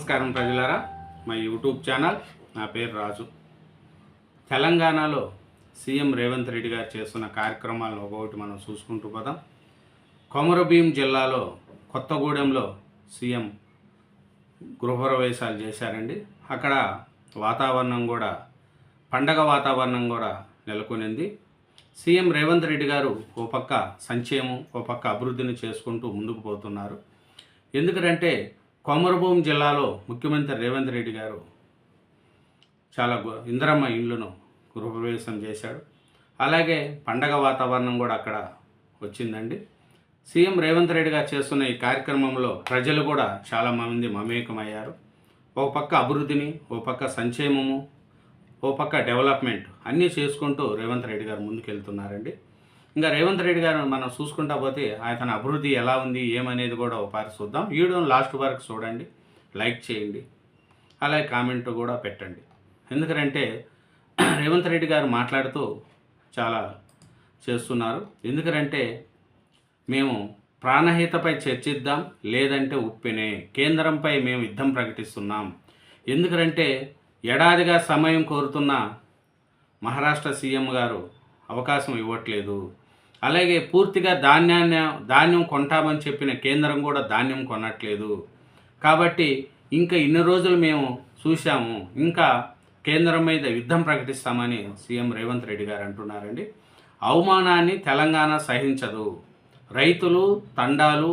నమస్కారం ప్రజలారా, మా యూట్యూబ్ ఛానల్. నా పేరు రాజు. తెలంగాణలో సీఎం రేవంత్ రెడ్డి గారు చేస్తున్న కార్యక్రమాలను ఒక్కొక్కటి మనం చూసుకుంటూ పోదాం. కొమరభీం జిల్లాలో కొత్తగూడెంలో సీఎం గృహప్రవేశాలు చేశారండి. అక్కడ వాతావరణం కూడా పండగ వాతావరణం కూడా నెలకొనింది. సీఎం రేవంత్ రెడ్డి గారు ఓ పక్క సంక్షేమం, ఓ పక్క అభివృద్ధిని చేసుకుంటూ ముందుకు పోతున్నారు. ఎందుకంటే కొమరభీం జిల్లాలో ముఖ్యమంత్రి రేవంత్ రెడ్డి గారు చాలా ఇందిరమ్మ ఇండ్లను గృహప్రవేశం చేశాడు. అలాగే పండగ వాతావరణం కూడా అక్కడ వచ్చిందండి. సీఎం రేవంత్ రెడ్డి గారు చేస్తున్న ఈ కార్యక్రమంలో ప్రజలు కూడా చాలామంది మమేకమయ్యారు. ఓ పక్క అభివృద్ధిని, ఓ పక్క సంక్షేమము, ఓ పక్క డెవలప్మెంట్ అన్నీ చేసుకుంటూ రేవంత్ రెడ్డి గారు ముందుకెళ్తున్నారండి. ఇంకా రేవంత్ రెడ్డి గారు మనం చూసుకుంటా పోతే ఆయన అభివృద్ధి ఎలా ఉంది ఏమనేది కూడా ఒకసారి చూద్దాం. వీడియోని లాస్ట్ వరకు చూడండి, లైక్ చేయండి, అలాగే కామెంట్ కూడా పెట్టండి. ఎందుకంటే రేవంత్ రెడ్డి గారు మాట్లాడుతూ చాలా చేస్తున్నారు. ఎందుకంటే మేము ప్రాణహితపై చర్చిద్దాం, లేదంటే ఉప్పెనే, కేంద్రంపై మేము యుద్ధం ప్రకటిస్తున్నాం. ఎందుకంటే ఏడాదిగా సమయం కోరుతున్న మహారాష్ట్ర సీఎం గారు అవకాశం ఇవ్వట్లేదు. అలాగే పూర్తిగా ధాన్యం కొంటామని చెప్పిన కేంద్రం కూడా ధాన్యం కొనట్లేదు. కాబట్టి ఇంకా ఇన్ని రోజులు మేము చూసాము, ఇంకా కేంద్రం మీద యుద్ధం ప్రకటిస్తామని సీఎం రేవంత్ రెడ్డి గారు అంటున్నారండి. అవమానాన్ని తెలంగాణ సహించదు. రైతులు తండాలు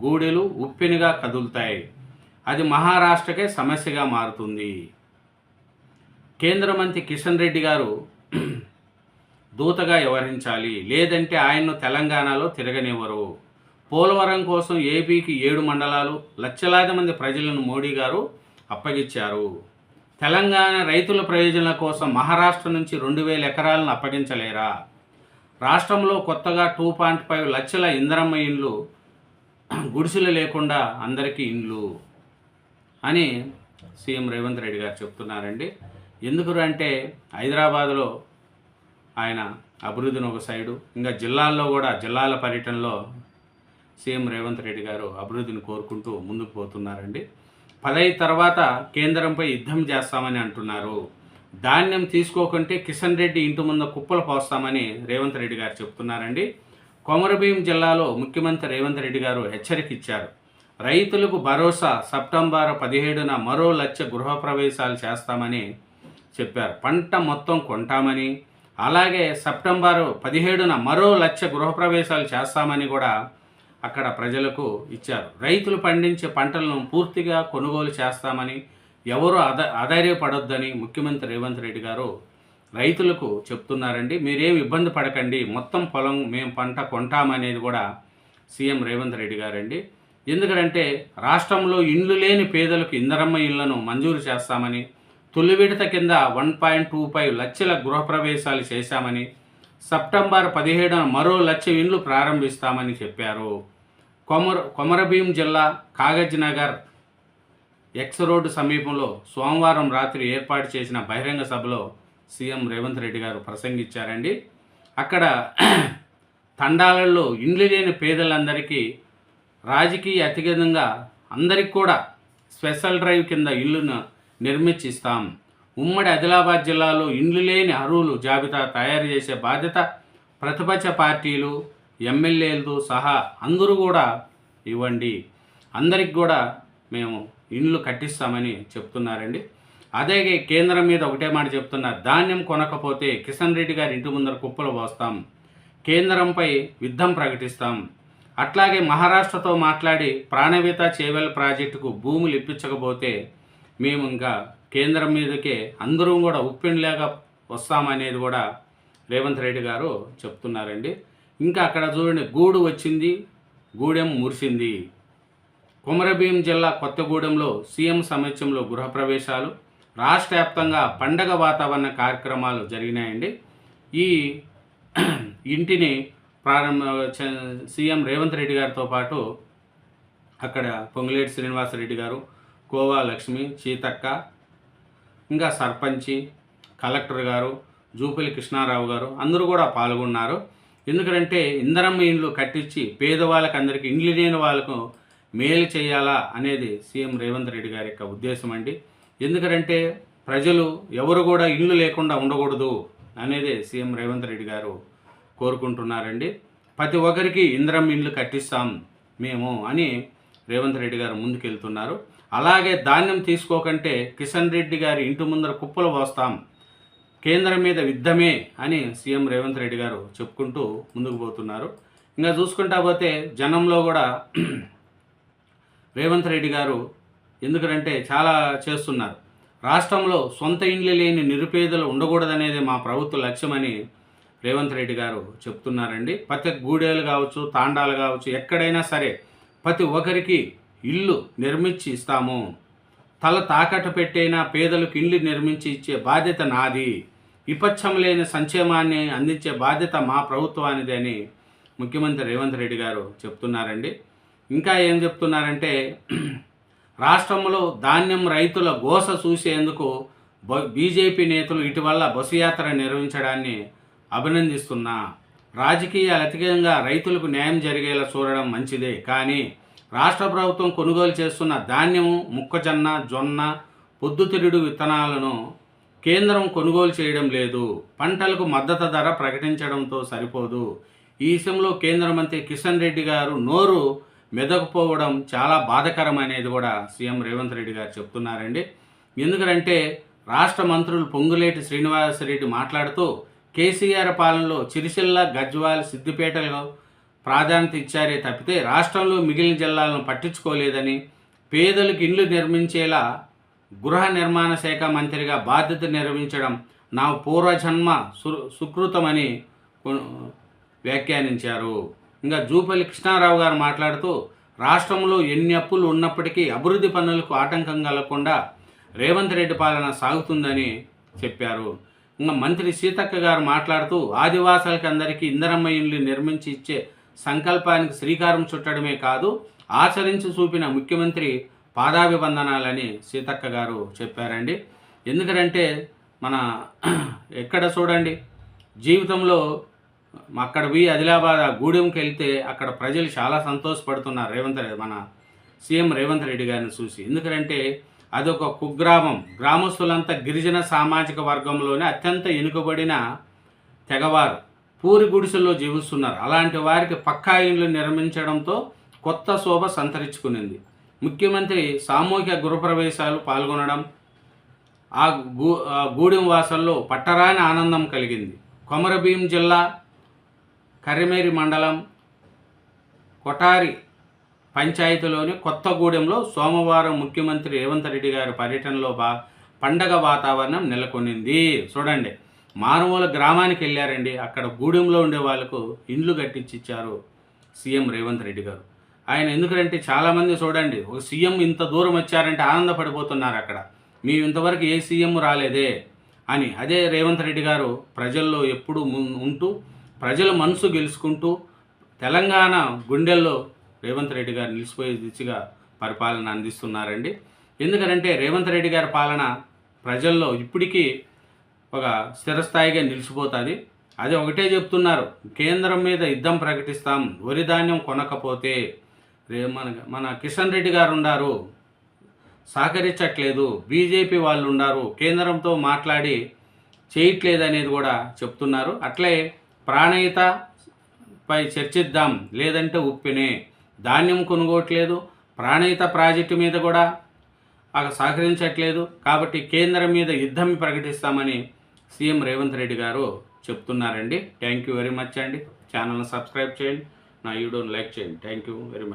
గూడెలు ఉప్పెనిగా కదులుతాయి. అది మహారాష్ట్రకే సమస్యగా మారుతుంది. కేంద్ర మంత్రి కిషన్ రెడ్డి గారు దూతగా వ్యవహరించాలి, లేదంటే ఆయన్ను తెలంగాణలో తిరగనివ్వరు. పోలవరం కోసం ఏపీకి 7 మండలాలు, లక్షలాది మంది ప్రజలను మోడీ గారు అప్పగించారు. తెలంగాణ రైతుల ప్రయోజనాల కోసం మహారాష్ట్ర నుంచి 2000 ఎకరాలను అప్పగించలేరా? రాష్ట్రంలో కొత్తగా 2.5 లక్షల ఇందిరమ్మ ఇండ్లు, గుడిసెలు లేకుండా అందరికీ ఇండ్లు అని సీఎం రేవంత్ రెడ్డి గారు చెప్తున్నారండి. ఎందుకు అంటే హైదరాబాద్లో ఆయన అభివృద్ధిని ఒక సైడు, ఇంకా జిల్లాల్లో కూడా జిల్లాల పర్యటనలో సీఎం రేవంత్ రెడ్డి గారు అభివృద్ధిని కోరుకుంటూ ముందుకు పోతున్నారండి. 15 తర్వాత కేంద్రంపై యుద్ధం చేస్తామని అంటున్నారు. ధాన్యం తీసుకోకుంటే కిషన్ రెడ్డి ఇంటి ముందు కుప్పలు పోస్తామని రేవంత్ రెడ్డి గారు చెప్తున్నారండి. కొమరభీం జిల్లాలో ముఖ్యమంత్రి రేవంత్ రెడ్డి గారు హెచ్చరిక ఇచ్చారు. రైతులకు భరోసా, సెప్టెంబర్ 17న మరో 1 లక్ష గృహప్రవేశాలు చేస్తామని చెప్పారు. పంట మొత్తం కొంటామని, అలాగే సెప్టెంబర్ 17న మరో 1 లక్ష గృహప్రవేశాలు చేస్తామని కూడా అక్కడ ప్రజలకు ఇచ్చారు. రైతులు పండించే పంటలను పూర్తిగా కొనుగోలు చేస్తామని, ఎవరు ఆధారపడొద్దని ముఖ్యమంత్రి రేవంత్ రెడ్డి గారు రైతులకు చెప్తున్నారండి. మీరేం ఇబ్బంది పడకండి, మొత్తం పొలం మేము పంట కొంటామనేది కూడా సీఎం రేవంత్ రెడ్డి గారండి. ఎందుకంటే రాష్ట్రంలో ఇండ్లు లేని పేదలకు ఇందిరమ్మ ఇళ్లను మంజూరు చేస్తామని, తొలి విడత కింద 1.25 లక్షల గృహప్రవేశాలు చేశామని, సెప్టెంబర్ 17న మరో 1 లక్ష ఇండ్లు ప్రారంభిస్తామని చెప్పారు. కొమరభీం జిల్లా కాగజ్ నగర్ ఎక్స్ రోడ్డు సమీపంలో సోమవారం రాత్రి ఏర్పాటు చేసిన బహిరంగ సభలో సీఎం రేవంత్ రెడ్డి గారు ప్రసంగించారండి. అక్కడ తండాలలో ఇండ్లు లేని పేదలందరికీ రాజకీయ అతిగతంగా అందరికి కూడా స్పెషల్ డ్రైవ్ కింద ఇల్లును నిర్మించిస్తాం. ఉమ్మడి ఆదిలాబాద్ జిల్లాలో ఇండ్లు లేని అర్హులు జాబితా తయారు చేసే బాధ్యత ప్రతిపక్ష పార్టీలు, ఎమ్మెల్యేలతో సహా అందరూ కూడా ఇవ్వండి, అందరికి కూడా మేము ఇండ్లు కట్టిస్తామని చెప్తున్నారండి. అదే కేంద్రం మీద ఒకటే మాట చెప్తున్నారు. ధాన్యం కొనకపోతే కిషన్ రెడ్డి గారి ఇంటి ముందర కుప్పలు పోస్తాం, కేంద్రంపై యుద్ధం ప్రకటిస్తాం. అట్లాగే మహారాష్ట్రతో మాట్లాడి ప్రాణవిత చేవెల్ ప్రాజెక్టుకు భూములు ఇప్పించకపోతే మేము ఇంకా కేంద్రం మీదకే అందరూ కూడా ఉప్పెండ్లాగా వస్తామనేది కూడా రేవంత్ రెడ్డి గారు చెప్తున్నారండి. ఇంకా అక్కడ చూడండి, గూడు వచ్చింది, గూడెం మురిసింది. కొమరభీం జిల్లా కొత్తగూడెంలో సీఎం సమక్షంలో గృహప్రవేశాలు, రాష్ట్ర వ్యాప్తంగా పండగ వాతావరణ కార్యక్రమాలు జరిగినాయండి. ఈ ఇంటిని సీఎం రేవంత్ రెడ్డి గారితో పాటు అక్కడ పొంగులేటి శ్రీనివాసరెడ్డి గారు, కోవా లక్ష్మి, చీతక్క, ఇంకా సర్పంచి, కలెక్టర్ గారు, జూపల్లి కృష్ణారావు గారు అందరూ కూడా పాల్గొన్నారు. ఎందుకంటే ఇందిరమ్మ ఇండ్లు కట్టించి పేదవాళ్ళకి అందరికీ ఇండ్లు లేని వాళ్ళకు మేలు చేయాలా అనేది సీఎం రేవంత్ రెడ్డి గారి యొక్క ఉద్దేశం అండి. ఎందుకంటే ప్రజలు ఎవరు కూడా ఇల్లు లేకుండా ఉండకూడదు అనేది సీఎం రేవంత్ రెడ్డి గారు కోరుకుంటున్నారండి. ప్రతి ఒక్కరికి ఇందిరమ్మ ఇండ్లు కట్టిస్తాం మేము అని రేవంత్ రెడ్డి గారు ముందుకెళ్తున్నారు. అలాగే ధాన్యం తీసుకోకంటే కిషన్ రెడ్డి గారి ఇంటి ముందర కుప్పలు పోస్తాం, కేంద్రం మీద యుద్ధమే అని సీఎం రేవంత్ రెడ్డి గారు చెప్పుకుంటూ ముందుకు పోతున్నారు. ఇంకా చూసుకుంటా పోతే జనంలో కూడా రేవంత్ రెడ్డి గారు ఎందుకంటే చాలా చేస్తున్నారు. రాష్ట్రంలో సొంత ఇండ్లు లేని నిరుపేదలు ఉండకూడదనేది మా ప్రభుత్వ లక్ష్యమని రేవంత్ రెడ్డి గారు చెప్తున్నారండి. ప్రతి గూడేలు కావచ్చు, తాండాలు కావచ్చు, ఎక్కడైనా సరే ప్రతి ఒక్కరికి ఇల్లు నిర్మించి ఇస్తాము. తల తాకట్టు పెట్టైనా పేదలకు ఇల్లు నిర్మించి ఇచ్చే బాధ్యత నాది. విపక్షం లేని సంక్షేమాన్ని అందించే బాధ్యత మా ప్రభుత్వానిది అని ముఖ్యమంత్రి రేవంత్ రెడ్డి గారు చెప్తున్నారండి. ఇంకా ఏం చెప్తున్నారంటే రాష్ట్రంలో ధాన్యం రైతుల గోస చూసేందుకు బీజేపీ నేతలు ఇటీవల బస్సు యాత్ర నిర్వహించడాన్ని అభినందిస్తున్నా. రాజకీయాలు అధికంగా రైతులకు న్యాయం జరిగేలా చూడడం మంచిదే, కానీ రాష్ట్ర ప్రభుత్వం కొనుగోలు చేస్తున్న ధాన్యము, మొక్కజొన్న, జొన్న, పొద్దుతిరుగుడు విత్తనాలను కేంద్రం కొనుగోలు చేయడం లేదు. పంటలకు మద్దతు ధర ప్రకటించడంతో సరిపోదు. ఈ విషయంలో కేంద్ర మంత్రి కిషన్ రెడ్డి గారు నోరు మెదకపోవడం చాలా బాధాకరం అనేది కూడా సీఎం రేవంత్ రెడ్డి గారు చెప్తున్నారండి. ఎందుకంటే రాష్ట్ర మంత్రులు పొంగులేటి శ్రీనివాసరెడ్డి మాట్లాడుతూ కేసీఆర్ పాలనలో సిరిసిల్ల, గజ్వాల్, సిద్దిపేటలో ప్రాధాన్యత ఇచ్చారే తప్పితే రాష్ట్రంలో మిగిలిన జిల్లాలను పట్టించుకోలేదని, పేదలకు ఇండ్లు నిర్మించేలా గృహ నిర్మాణ శాఖ మంత్రిగా బాధ్యత నిర్వహించడం నా పూర్వజన్మ సుకృతమని వ్యాఖ్యానించారు. ఇంకా జూపల్లి కృష్ణారావు గారు మాట్లాడుతూ రాష్ట్రంలో ఎన్ని అప్పులు ఉన్నప్పటికీ అభివృద్ధి పనులకు ఆటంకం కలగకుండా రేవంత్ రెడ్డి పాలన సాగుతుందని చెప్పారు. ఇంకా మంత్రి సీతక్క గారు మాట్లాడుతూ ఆదివాసులకి అందరికీ ఇందిరమ్మ ఇండ్లు నిర్మించి ఇచ్చే సంకల్పానికి శ్రీకారం చుట్టడమే కాదు, ఆచరించి చూపిన ముఖ్యమంత్రి పాదాభివందనాలని సీతక్క గారు చెప్పారండి. ఎందుకంటే మన ఎక్కడ చూడండి జీవితంలో అక్కడ పోయి ఆదిలాబాద్ గూడెంకి వెళ్తే అక్కడ ప్రజలు చాలా సంతోషపడుతున్నారు మన సీఎం రేవంత్ రెడ్డి గారిని చూసి. ఎందుకంటే అదొక కుగ్రామం, గ్రామస్తులంతా గిరిజన సామాజిక వర్గంలోనే అత్యంత వెనుకబడిన తెగవారు పూరి గుడిసెల్లో జీవిస్తున్నారు. అలాంటి వారికి పక్కా ఇండ్లు నిర్మించడంతో కొత్త శోభ సంతరించుకునింది. ముఖ్యమంత్రి సామూహిక గృహప్రవేశాలు పాల్గొనడం ఆ గూడెం వాసల్లో పట్టరాని ఆనందం కలిగింది. కొమరభీం జిల్లా కరిమేరి మండలం కొటారి పంచాయతీలోని కొత్తగూడెంలో సోమవారం ముఖ్యమంత్రి రేవంత్ రెడ్డి గారి పర్యటనలో పండగ వాతావరణం నెలకొనింది. చూడండి, మారుమూల గ్రామానికి వెళ్ళారండి. అక్కడ గూడెంలో ఉండే వాళ్ళకు ఇండ్లు కట్టించిచ్చారు సీఎం రేవంత్ రెడ్డి గారు. ఆయన ఎందుకంటే చాలామంది చూడండి ఒక సీఎం ఇంత దూరం వచ్చారంటే ఆనందపడిపోతున్నారు. అక్కడ మేము ఇంతవరకు ఏ సీఎం రాలేదే అని. అదే రేవంత్ రెడ్డి గారు ప్రజల్లో ఎప్పుడూ ఉంటూ ప్రజల మనసు గెలుచుకుంటూ తెలంగాణ గుండెల్లో రేవంత్ రెడ్డి గారు నిలిచిపోయే దిశగా పరిపాలన అందిస్తున్నారండి. ఎందుకంటే రేవంత్ రెడ్డి గారి పాలన ప్రజల్లో ఇప్పటికీ ఒక స్థిరస్థాయిగా నిలిచిపోతుంది. అది ఒకటే చెప్తున్నారు, కేంద్రం మీద యుద్ధం ప్రకటిస్తాం, వరి ధాన్యం కొనకపోతే. మన కిషన్ రెడ్డి గారు ఉన్నారు సహకరించట్లేదు, బీజేపీ వాళ్ళు ఉన్నారు కేంద్రంతో మాట్లాడి చేయట్లేదు అనేది కూడా చెప్తున్నారు. అట్లే ప్రాణహితపై చర్చిద్దాం, లేదంటే ఉప్పినే. ధాన్యం కొనుగోట్లేదు, ప్రాణహిత ప్రాజెక్టు మీద కూడా సహకరించట్లేదు. కాబట్టి కేంద్రం మీద యుద్ధం ప్రకటిస్తామని సీఎం రేవంత్ రెడ్డి గారు చెప్తున్నారండి. థ్యాంక్ యూ వెరీ మచ్ అండి. ఛానల్ని సబ్స్క్రైబ్ చేయండి, నా వీడియోని లైక్ చేయండి. Thank you very much.